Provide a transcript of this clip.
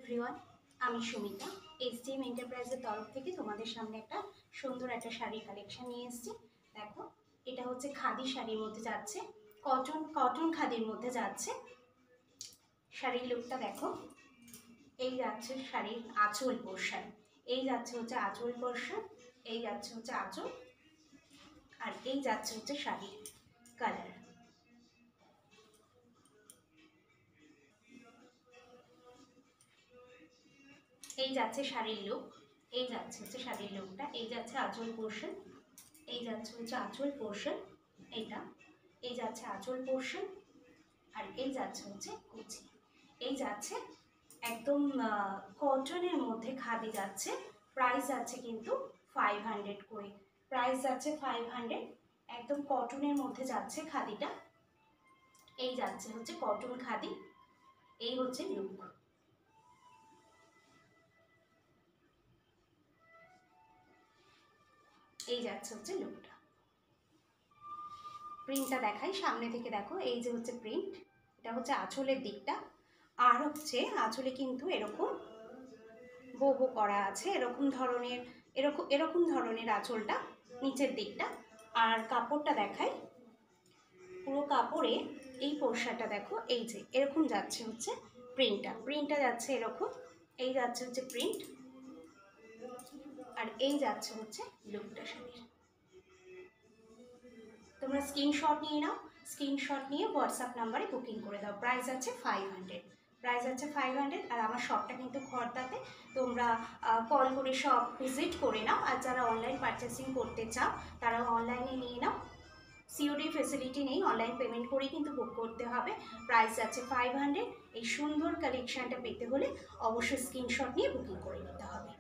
Everyone, আমি Sumita SDM এন্টারপ্রাইজের তরফ থেকে তোমাদের সামনে একটা সুন্দর একটা শাড়ির কালেকশন নিয়ে এসেছি। দেখো, এটা হচ্ছে খাদি শাড়ির মধ্যে যাচ্ছে, কটন খাদির মধ্যে যাচ্ছে। শাড়ির লুকটা দেখো, এই যাচ্ছে শাড়ির আঁচল পোর্শন, এই যাচ্ছে হচ্ছে আঁচল পোর্শন, এই যাচ্ছে হচ্ছে আঁচল, আর এই যাচ্ছে হচ্ছে শাড়ির কালার। এই যাচ্ছে শাড়ির লুক, এই যাচ্ছে হচ্ছে শাড়ির লুকটা, এই যাচ্ছে আঁচল পোর্শন, এই যাচ্ছে হচ্ছে আঁচল পোর্শন, এইটা এই যাচ্ছে আঁচল পোর্শন, আর এই যাচ্ছে হচ্ছে কুচি। এই যাচ্ছে একদম কটনের মধ্যে খাদি যাচ্ছে। প্রাইস যাচ্ছে কিন্তু 500 করে, প্রাইস যাচ্ছে 500। একদম কটনের মধ্যে যাচ্ছে খাদিটা। এই যাচ্ছে হচ্ছে কটন খাদি, এই হচ্ছে লুক। এই যাচ্ছে হচ্ছে লুকটা। প্রিন্টটা দেখাই, সামনে থেকে দেখো, এই যে হচ্ছে প্রিন্ট, এটা হচ্ছে আঁচলের দিকটা। আর হচ্ছে আঁচলে কিন্তু এরকম বো করা আছে, এরকম ধরনের আঁচলটা নিচের দিকটা। আর কাপড়টা দেখাই, পুরো কাপড়ে এই পোর্শনটা দেখো, এই যে এরকম যাচ্ছে হচ্ছে প্রিন্টটা যাচ্ছে এরকম, এই যাচ্ছে হচ্ছে প্রিন্ট, আর এই যাচ্ছে হচ্ছে লুকটা শাড়ির। তোমরা স্ক্রিনশট নিয়ে নাও, স্ক্রিনশট নিয়ে হোয়াটসঅ্যাপ নাম্বারে বুকিং করে দাও। প্রাইস আছে 500, প্রাইস আছে 500। আর আমার শপটা কিন্তু খড়দাতে, তোমরা কল করে শপ ভিজিট করে নাও। আর যারা অনলাইন পারচেসিং করতে চাও তারা অনলাইনে নিয়ে নাও, সিওডি ফেসিলিটি নেই, অনলাইন পেমেন্ট করেই কিন্তু বুক করতে হবে। প্রাইস আছে 500। এই সুন্দর কালেকশানটা পেতে হলে অবশ্যই স্ক্রিনশট নিয়ে বুকিং করে নিতে হবে।